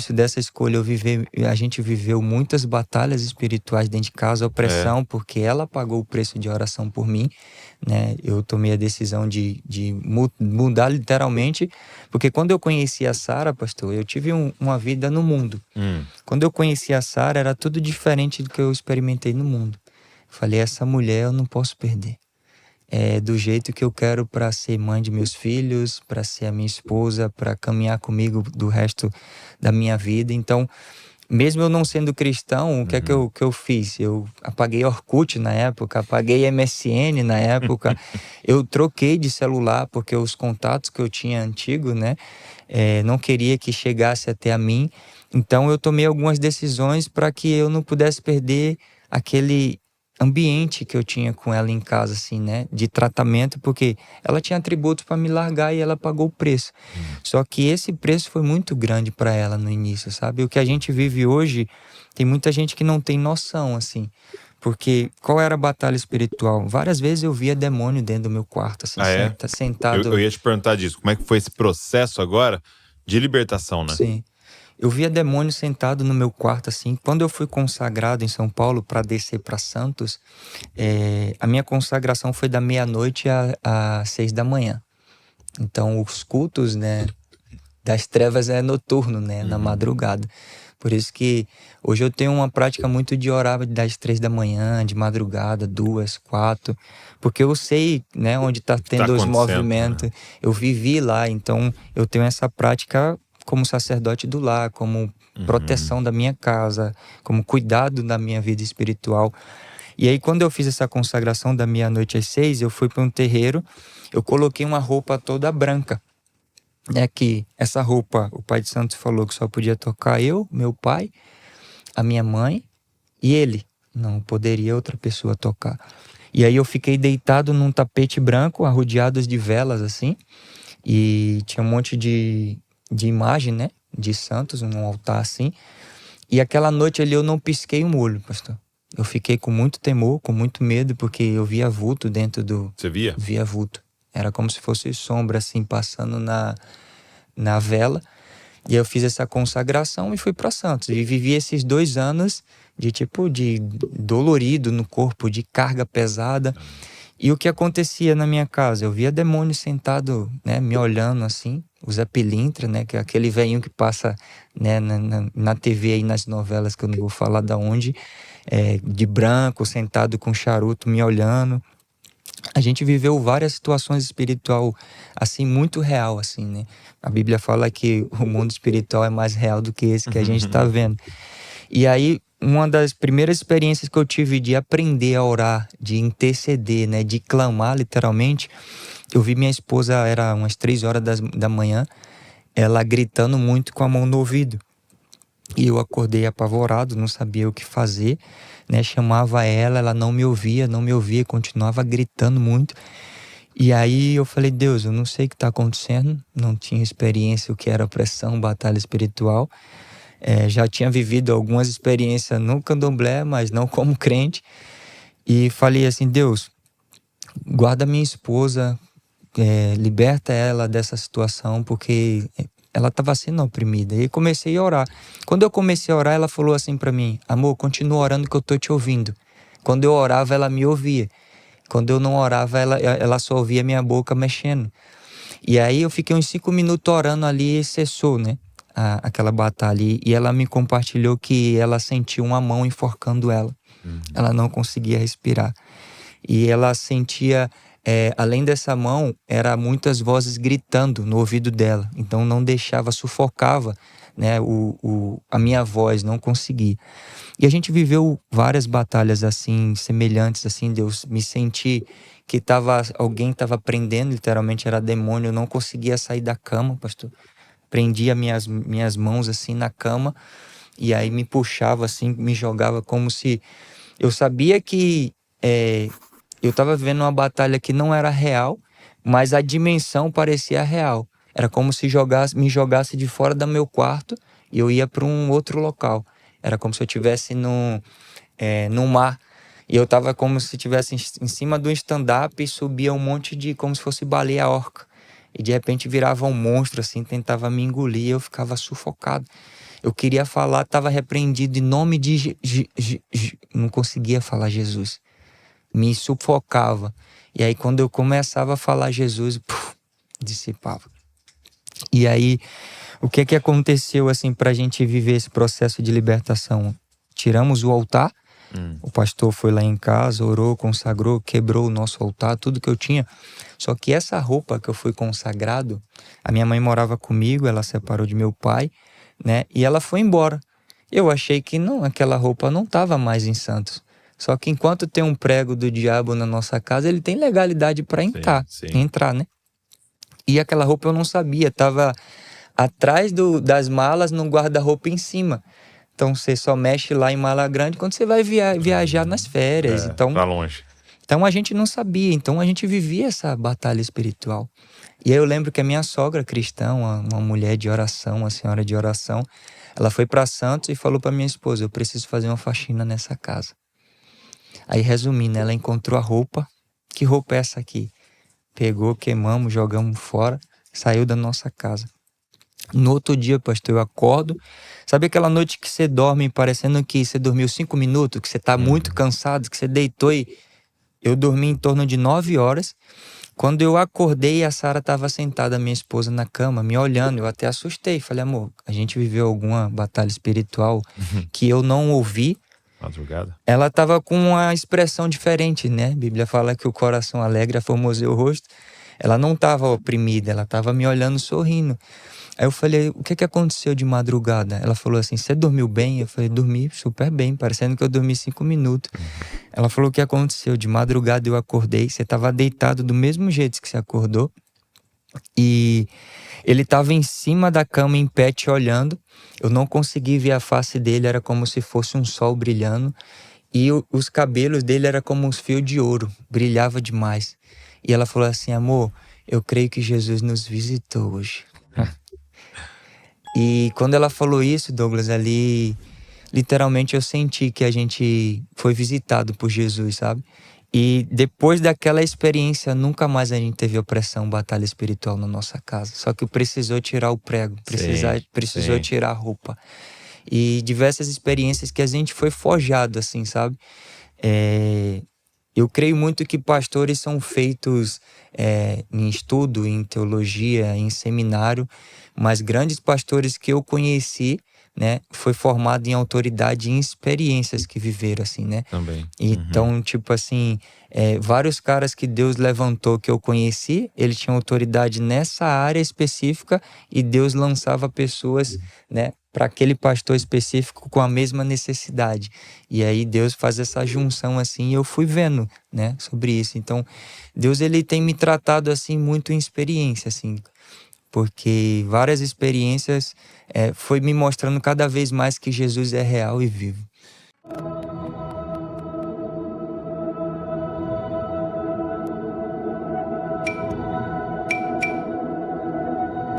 dessa escolha a gente viveu muitas batalhas espirituais dentro de casa, opressão, porque ela pagou o preço de oração por mim, né? Eu tomei a decisão de mudar literalmente, porque quando eu conheci a Sara, pastor, eu tive uma vida no mundo. Quando eu conheci a Sara, era tudo diferente do que eu experimentei no mundo. Falei, essa mulher eu não posso perder. É do jeito que eu quero para ser mãe de meus filhos, para ser a minha esposa, para caminhar comigo do resto da minha vida. Então, mesmo eu não sendo cristão, o que é que eu fiz? Eu apaguei Orkut na época, apaguei MSN na época, eu troquei de celular porque os contatos que eu tinha antigo, né, não queria que chegasse até a mim. Então eu tomei algumas decisões para que eu não pudesse perder aquele ambiente que eu tinha com ela em casa, assim, né, de tratamento, porque ela tinha atributos para me largar e ela pagou o preço. Só que esse preço foi muito grande para ela no início, sabe? O que a gente vive hoje, tem muita gente que não tem noção, assim. Porque qual era a batalha espiritual? Várias vezes eu via demônio dentro do meu quarto, assim, sentado. Eu ia te perguntar disso. Como é que foi esse processo agora de libertação, né? Sim. Eu via demônio sentado no meu quarto, assim. Quando eu fui consagrado em São Paulo para descer para Santos, a minha consagração foi da meia-noite às 6 da manhã. Então, os cultos, né, das trevas é noturno, né, na madrugada. Por isso que hoje eu tenho uma prática muito de orar das 3 da manhã, de madrugada, 2, 4, porque eu sei, né, onde está tendo os movimentos. Né? Eu vivi lá, então eu tenho essa prática como sacerdote do lar, como proteção da minha casa, como cuidado da minha vida espiritual. E aí, quando eu fiz essa consagração da meia-noite às 6, eu fui para um terreiro, eu coloquei uma roupa toda branca. Que essa roupa, o pai de santo falou que só podia tocar eu, meu pai, a minha mãe e ele. Não poderia outra pessoa tocar. E aí eu fiquei deitado num tapete branco, arrodeado de velas, assim. E tinha um monte de imagem, né? De santos, num altar assim. E aquela noite ali eu não pisquei um olho, pastor. Eu fiquei com muito temor, com muito medo, porque eu via vulto dentro do... Você via? Via vulto. Era como se fosse sombra, assim, passando na vela. E eu fiz essa consagração e fui para Santos. E vivi esses 2 anos de dolorido no corpo, de carga pesada. E o que acontecia na minha casa? Eu via demônio sentado, né, me olhando assim, o Zé Pilintra, né, que é aquele velhinho que passa, né, na TV aí, nas novelas, que eu não vou falar de onde, de branco, sentado com charuto, me olhando. A gente viveu várias situações espiritual, assim, muito real, assim, né? A Bíblia fala que o mundo espiritual é mais real do que esse que a gente está vendo. E aí, uma das primeiras experiências que eu tive de aprender a orar, de interceder, né, de clamar literalmente, eu vi minha esposa, era umas 3 horas da manhã, ela gritando muito com a mão no ouvido. E eu acordei apavorado, não sabia o que fazer, né? Chamava ela não me ouvia, continuava gritando muito. E aí eu falei, Deus, eu não sei o que está acontecendo, não tinha experiência o que era opressão, batalha espiritual. Já tinha vivido algumas experiências no candomblé, mas não como crente. E falei assim, Deus, guarda minha esposa, liberta ela dessa situação, porque ela estava sendo oprimida. E comecei a orar. Quando eu comecei a orar, ela falou assim para mim, amor, continua orando que eu tô te ouvindo. Quando eu orava, ela me ouvia. Quando eu não orava, ela só ouvia minha boca mexendo. E aí eu fiquei uns 5 minutos orando ali e cessou, né? Aquela batalha. E ela me compartilhou que ela sentiu uma mão enforcando ela. Ela não conseguia respirar. E ela sentia, além dessa mão, era muitas vozes gritando no ouvido dela. Então não deixava, sufocava, né, a minha voz, não conseguia. E a gente viveu várias batalhas assim, semelhantes, assim, de eu me sentir que alguém estava prendendo, literalmente era demônio, eu não conseguia sair da cama, pastor. Prendia minhas mãos assim na cama e aí me puxava assim, me jogava como se... Eu sabia que eu estava vivendo uma batalha que não era real, mas a dimensão parecia real. Era como se me jogasse de fora do meu quarto e eu ia para um outro local. Era como se eu estivesse no mar. E eu tava como se estivesse em cima do stand-up e subia um monte como se fosse baleia orca. E de repente virava um monstro assim, tentava me engolir e eu ficava sufocado. Eu queria falar, estava repreendido em nome de não conseguia falar Jesus. Me sufocava. E aí quando eu começava a falar Jesus, dissipava. E aí, o que que aconteceu assim pra gente viver esse processo de libertação? Tiramos o altar, o pastor foi lá em casa, orou, consagrou, quebrou o nosso altar, tudo que eu tinha. Só que essa roupa que eu fui consagrado, a minha mãe morava comigo, ela separou de meu pai, né? E ela foi embora. Eu achei que não, aquela roupa não estava mais em Santos. Só que enquanto tem um prego do diabo na nossa casa, ele tem legalidade para entrar, né? E aquela roupa eu não sabia, estava atrás das malas, no guarda-roupa em cima. Então você só mexe lá em mala grande quando você vai viajar nas férias. Pra longe. Então a gente não sabia, então a gente vivia essa batalha espiritual. E aí eu lembro que a minha sogra cristã, uma mulher de oração, uma senhora de oração, ela foi para Santos e falou para minha esposa: eu preciso fazer uma faxina nessa casa. Aí resumindo, ela encontrou a roupa. Que roupa é essa aqui? Pegou, queimamos, jogamos fora, saiu da nossa casa. No outro dia, pastor, eu acordo. Sabe aquela noite que você dorme parecendo que você dormiu 5 minutos, que você tá muito cansado, que você deitou e... Eu dormi em torno de 9 horas. Quando eu acordei, a Sara estava sentada, minha esposa, na cama, me olhando. Eu até assustei. Falei: amor, a gente viveu alguma batalha espiritual que eu não ouvi. Madrugada. Ela estava com uma expressão diferente, né? A Bíblia fala que o coração alegre formoseia o rosto. Ela não estava oprimida, ela estava me olhando sorrindo. Aí eu falei: o que aconteceu de madrugada? Ela falou assim: você dormiu bem? Eu falei: dormi super bem, parecendo que eu dormi 5 minutos. Ela falou: o que aconteceu? De madrugada eu acordei, você estava deitado do mesmo jeito que você acordou. E ele estava em cima da cama, em pé, te olhando. Eu não consegui ver a face dele, era como se fosse um sol brilhando. E os cabelos dele eram como uns fios de ouro, brilhava demais. E ela falou assim: amor, eu creio que Jesus nos visitou hoje. E quando ela falou isso, Douglas, ali, literalmente eu senti que a gente foi visitado por Jesus, sabe? E depois daquela experiência, nunca mais a gente teve opressão, batalha espiritual na nossa casa. Só que precisou tirar o prego, precisou tirar a roupa. E diversas experiências que a gente foi forjado, assim, sabe? Eu creio muito que pastores são feitos em estudo, em teologia, em seminário, mas grandes pastores que eu conheci, né, foi formado em autoridade e em experiências que viveram, assim, né? Também. Então, tipo assim, vários caras que Deus levantou que eu conheci, ele tinha autoridade nessa área específica e Deus lançava pessoas, né, para aquele pastor específico com a mesma necessidade. E aí Deus faz essa junção assim, e eu fui vendo, né, sobre isso. Então, Deus, ele tem me tratado assim muito em experiência, assim, porque várias experiências foi me mostrando cada vez mais que Jesus é real e vivo.